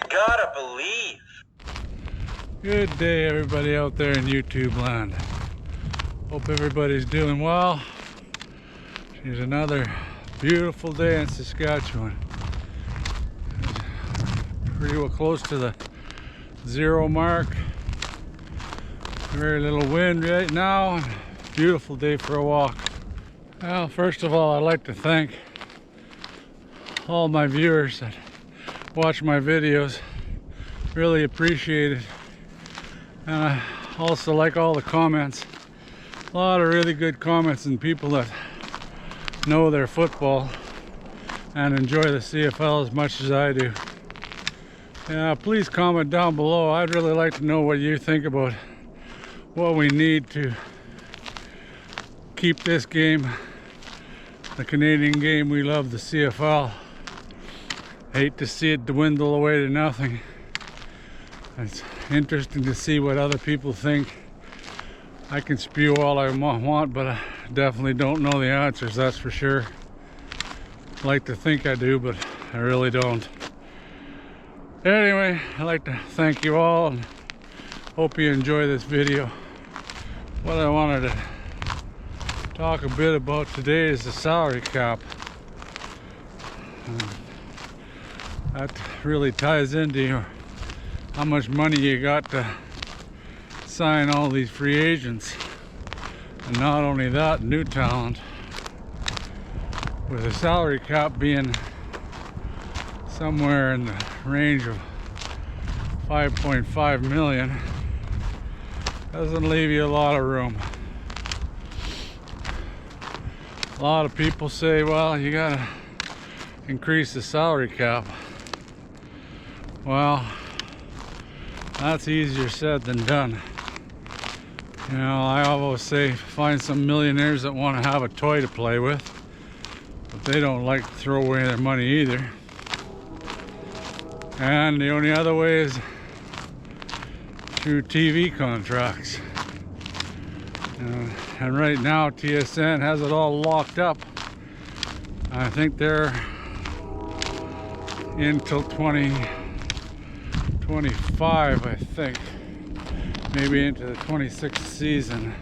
gotta believe. Good day, everybody out there in YouTube land. Hope everybody's doing well. It's another beautiful day in Saskatchewan. Pretty well close to the 0 mark. Very little wind right now. And beautiful day for a walk. Well, first of all, I'd like to thank all my viewers that watch my videos. Really appreciate it. And I also like all the comments. A lot of really good comments and people that know their football and enjoy the CFL as much as I do. Yeah, please comment down below. I'd really like to know what you think about what we need to keep this game, the Canadian game we love, the CFL. Hate to see it dwindle away to nothing. It's interesting to see what other people think. I can spew all I want, but I definitely don't know the answers, that's for sure. I like to think I do, but I really don't. Anyway, I'd like to thank you all and hope you enjoy this video. What I wanted to talk a bit about today is the salary cap. That really ties into how much money you got to sign all these free agents. And not only that, new talent. With the salary cap being somewhere in the range of 5.5 million, doesn't leave you a lot of room. A lot of people say, well, you gotta increase the salary cap. Well, that's easier said than done. You know, I always say find some millionaires that want to have a toy to play with, but they don't like to throw away their money either. And the only other way is through TV contracts. And right now TSN has it all locked up. I think they're until 2025, I think, maybe into the 26th season.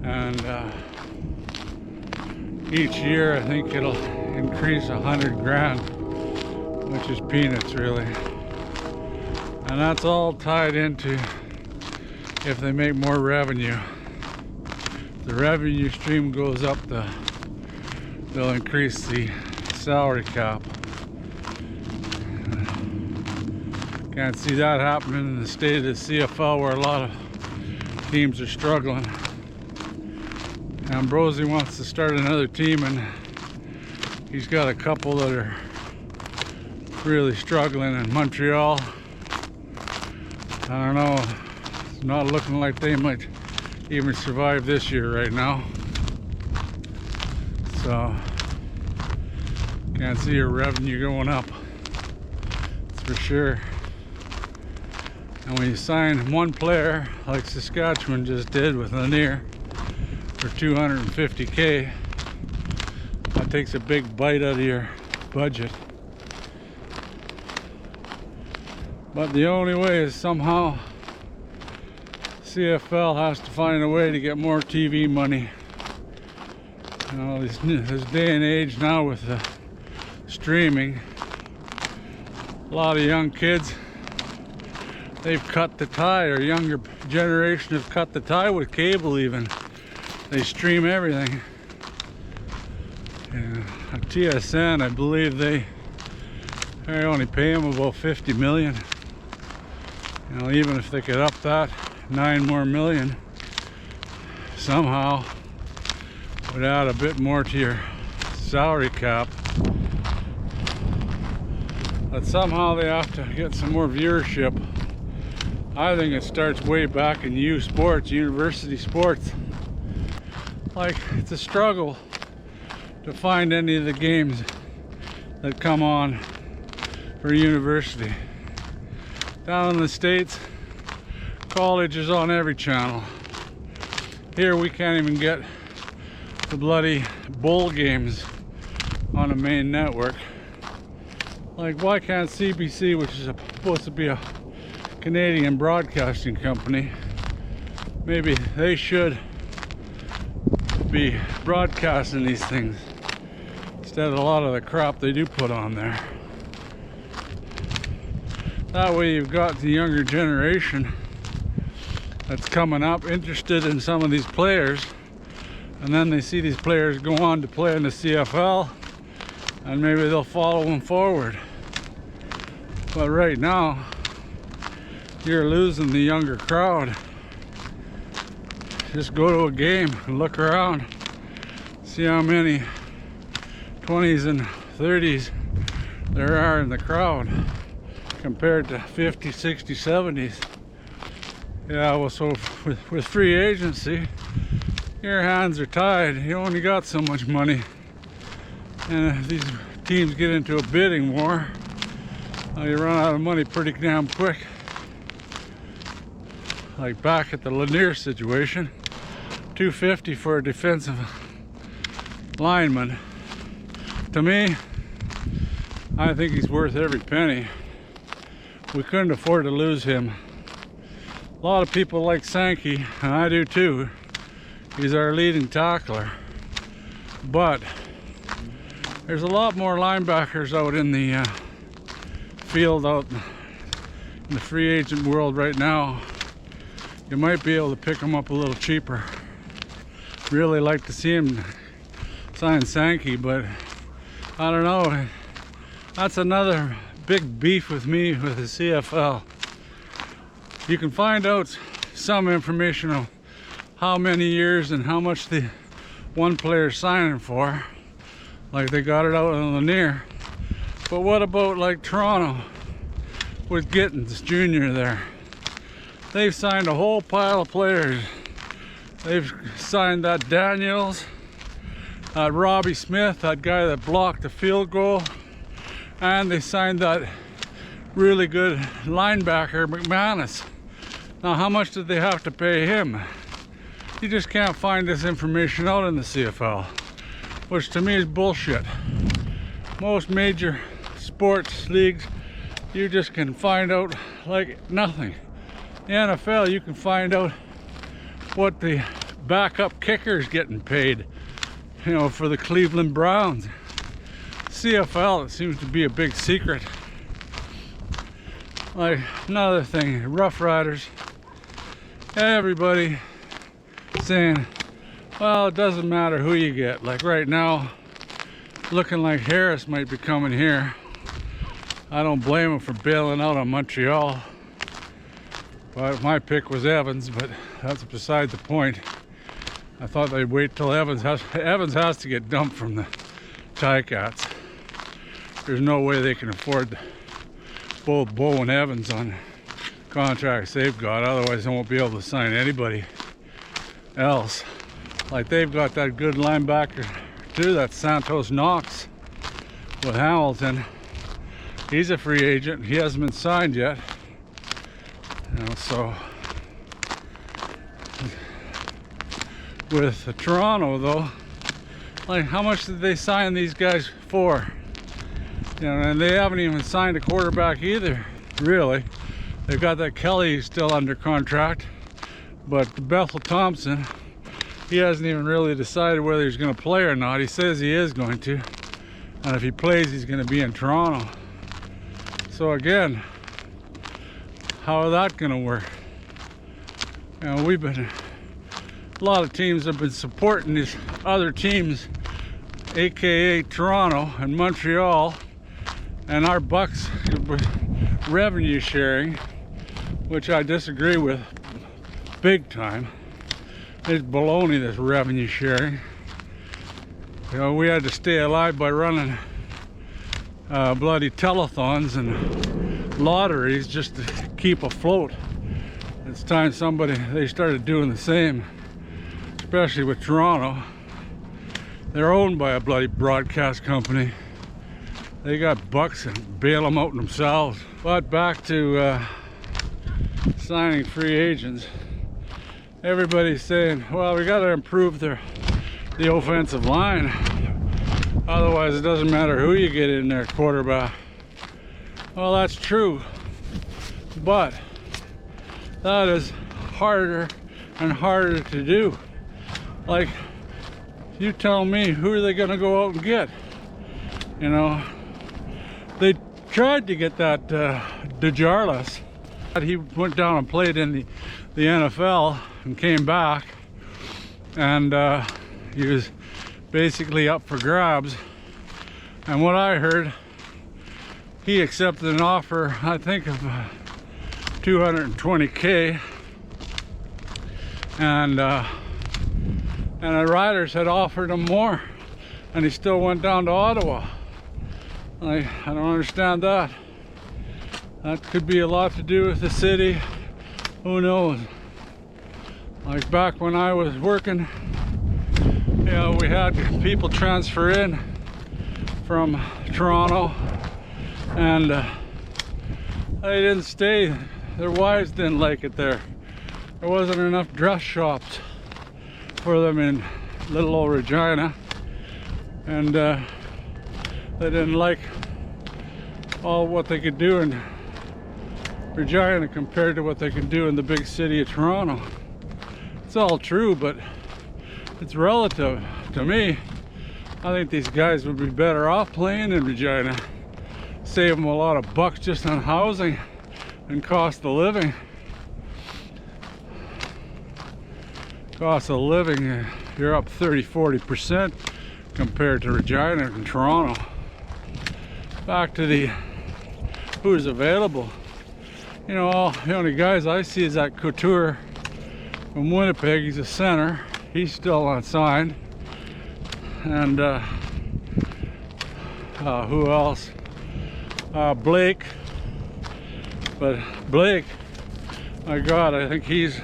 And each year I think it'll increase 100 grand, which is peanuts really. And that's all tied into if they make more revenue. If the revenue stream goes up, they'll increase the salary cap. Can't see that happening in the state of the CFL, where a lot of teams are struggling. Ambrosi wants to start another team, and he's got a couple that are really struggling in Montreal. I don't know, it's not looking like they might even survive this year right now. So, can't see your revenue going up, that's for sure. And when you sign one player, like Saskatchewan just did with Lanier, for $250K, that takes a big bite out of your budget. But the only way is somehow CFL has to find a way to get more TV money. You know, this day and age now with the streaming, a lot of young kids, they've cut the tie, or younger generation have cut the tie with cable even. They stream everything. And at TSN, I believe they only pay them about 50 million. You know, even if they could up that 9 more million, somehow would add a bit more to your salary cap. But somehow they have to get some more viewership. I think it starts way back in U sports, university sports. Like, it's a struggle to find any of the games that come on for university. Down in the States, college is on every channel. Here we can't even get the bloody bowl games on a main network. Like, why can't CBC, which is supposed to be a Canadian broadcasting company, maybe they should be broadcasting these things instead of a lot of the crap they do put on there. That way you've got the younger generation that's coming up interested in some of these players, and then they see these players go on to play in the CFL, and maybe they'll follow them forward. But right now you're losing the younger crowd. Just go to a game and look around, see how many 20s and 30s there are in the crowd compared to 50s, 60s, 70s. Yeah, well, so with free agency, your hands are tied. You only got so much money, and if these teams get into a bidding war, you run out of money pretty damn quick. Like back at the Lanier situation, $250 for a defensive lineman. To me, I think he's worth every penny. We couldn't afford to lose him. A lot of people like Sankey, and I do too. He's our leading tackler. But there's a lot more linebackers out in the field, out in the free agent world right now. You might be able to pick them up a little cheaper. Really like to see him sign Sankey, but I don't know. That's another big beef with me with the CFL. You can find out some information on how many years and how much the one player's signing for, like they got it out on Lanier. But what about like Toronto with Gittins Jr. there? They've signed a whole pile of players. They've signed that Daniels, Robbie Smith, that guy that blocked the field goal, and they signed that really good linebacker, McManus. Now, how much did they have to pay him? You just can't find this information out in the CFL, which to me is bullshit. Most major sports leagues, you just can find out like nothing. The NFL, you can find out what the backup kicker is getting paid, you know, for the Cleveland Browns. CFL, it seems to be a big secret. Like another thing, Rough Riders, everybody saying, well, it doesn't matter who you get. Like right now, looking like Harris might be coming here. I don't blame him for bailing out on Montreal. But my pick was Evans, but that's beside the point. I thought they'd wait till Evans has to get dumped from the Ticats. There's no way they can afford both Bo and Evans on contracts they've got, otherwise they won't be able to sign anybody else. Like they've got that good linebacker too, that Santos Knox with Hamilton. He's a free agent. He hasn't been signed yet. You know, so with Toronto though, like how much did they sign these guys for? You know, and they haven't even signed a quarterback either, really. They've got that Kelly still under contract, but Bethel Thompson, he hasn't even really decided whether he's going to play or not. He says he is going to, and if he plays, he's going to be in Toronto. So again, how is that going to work? You know, a lot of teams have been supporting these other teams, aka Toronto and Montreal, and our Bucks revenue sharing, which I disagree with big time. It's baloney, this revenue sharing. You know, we had to stay alive by running bloody telethons and lotteries just to keep afloat. It's time they started doing the same, especially with Toronto. They're owned by a bloody broadcast company. They got bucks and bail them out themselves. But back to signing free agents. Everybody's saying, well, we got to improve the offensive line. Otherwise, it doesn't matter who you get in there, quarterback. Well, that's true, but that is harder and harder to do. Like, you tell me, who are they going to go out and get? You know, they tried to get that DeJarlis. He went down and played in the NFL and came back, and he was basically up for grabs. And what I heard, he accepted an offer, I think, of $220K, and the Riders had offered him more, and he still went down to Ottawa. I don't understand that. That could be a lot to do with the city. Who knows? Like back when I was working, you know, we had people transfer in from Toronto, and they didn't stay. Their wives didn't like it there. There wasn't enough dress shops for them in little old Regina, and they didn't like all what they could do in Regina compared to what they can do in the big city of Toronto. It's all true, but it's relative. To me, I think these guys would be better off playing in Regina. Save them a lot of bucks just on housing and cost of living. Cost of living, you're up 30-40% compared to Regina and Toronto. Back to the who's available. You know, all the only guys I see is that Couture from Winnipeg. He's a center. He's still unsigned. And who else? Blake. But Blake, my God, I think he's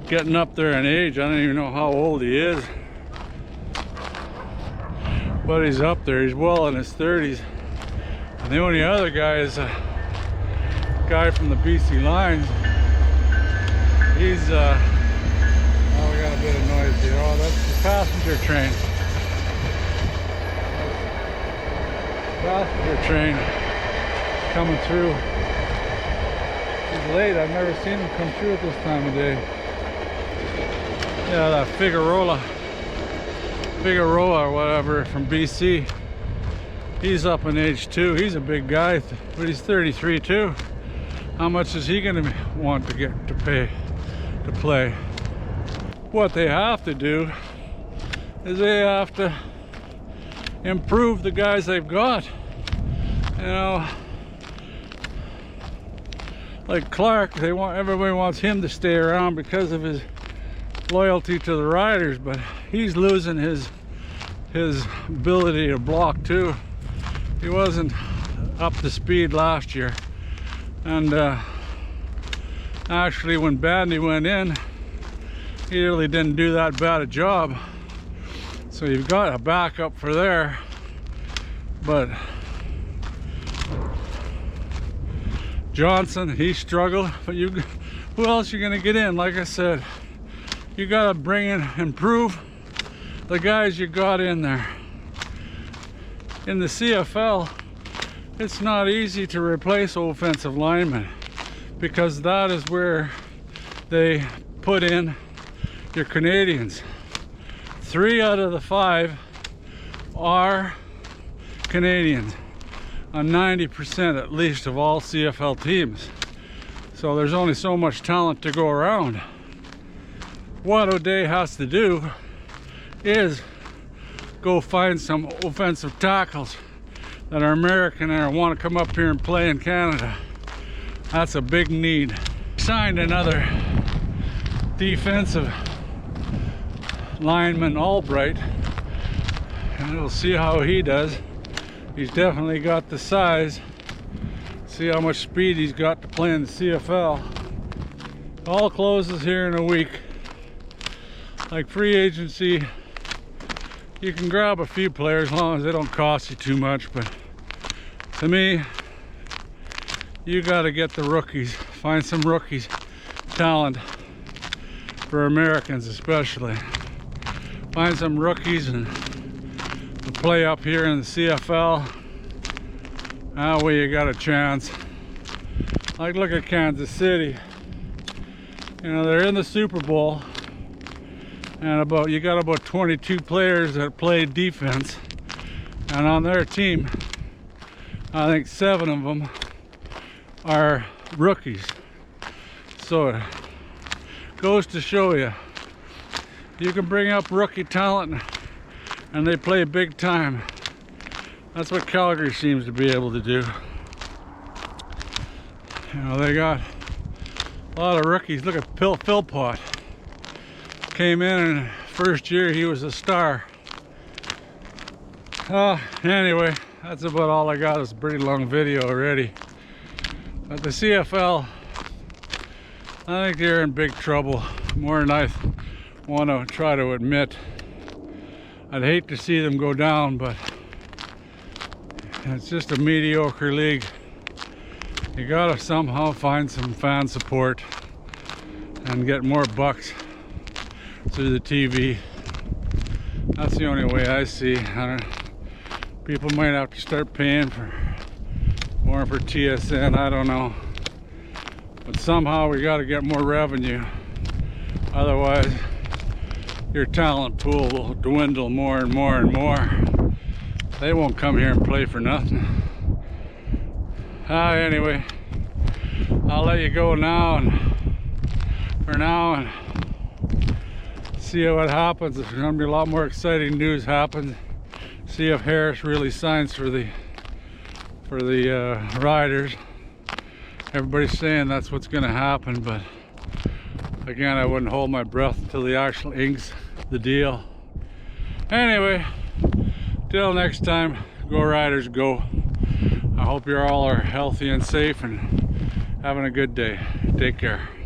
getting up there in age. I don't even know how old he is, but he's up there. He's well in his 30s. And the only other guy is a guy from the BC Lions. He's oh, we got a bit of noise here. Oh, that's the passenger train. Passenger train coming through. He's late. I've never seen him come through at this time of day. Yeah, that Figueroa or whatever from BC. He's up in age too. He's a big guy, but he's 33 too. How much is he going to want to get to pay to play? What they have to do is they have to improve the guys they've got. You know, like Clark, everybody wants him to stay around because of his loyalty to the Riders, but he's losing his ability to block too. He wasn't up to speed last year, and actually when Bandy went in, he really didn't do that bad a job. So you've got a backup for there, but Johnson, he struggled. But who else you gonna get in? Like I said, you gotta bring in, improve the guys you got in there. In the CFL, it's not easy to replace offensive linemen, because that is where they put in your Canadians. 3 out of the 5 are Canadians on 90% at least of all CFL teams. So there's only so much talent to go around. What O'Day has to do is go find some offensive tackles that are American and want to come up here and play in Canada. That's a big need. Signed another defensive lineman, Albright, and we'll see how he does. He's definitely got the size. See how much speed he's got to play in the CFL. All closes here in a week. Like free agency, you can grab a few players as long as they don't cost you too much, but to me, you got to get the rookies. Find some rookies, talent for Americans especially. Find some rookies and play up here in the CFL That way you got a chance. Like, look at Kansas City. You know, they're in the Super Bowl, and you got about 22 players that play defense, and on their team, I think 7 of them are rookies. So it goes to show you, you can bring up rookie talent and they play big time. That's what Calgary seems to be able to do. You know, they got a lot of rookies. Look at Philpott. Came in and first year he was a star. Anyway, that's about all I got. It's a pretty long video already. But the CFL, I think they're in big trouble, more than I want to try to admit. I'd hate to see them go down, but it's just a mediocre league. You gotta somehow find some fan support and get more bucks through the TV. That's the only way I see. People might have to start paying more for TSN, I don't know. But somehow we gotta get more revenue. Otherwise, your talent pool will dwindle more and more and more. They won't come here and play for nothing. Anyway, I'll let you go now and see what happens. There's gonna be a lot more exciting news happens. See if Harris really signs for the Riders. Everybody's saying that's what's gonna happen, but again, I wouldn't hold my breath until he actually inks the deal. Anyway, till next time, go Riders, go. I hope you all are healthy and safe and having a good day. Take care.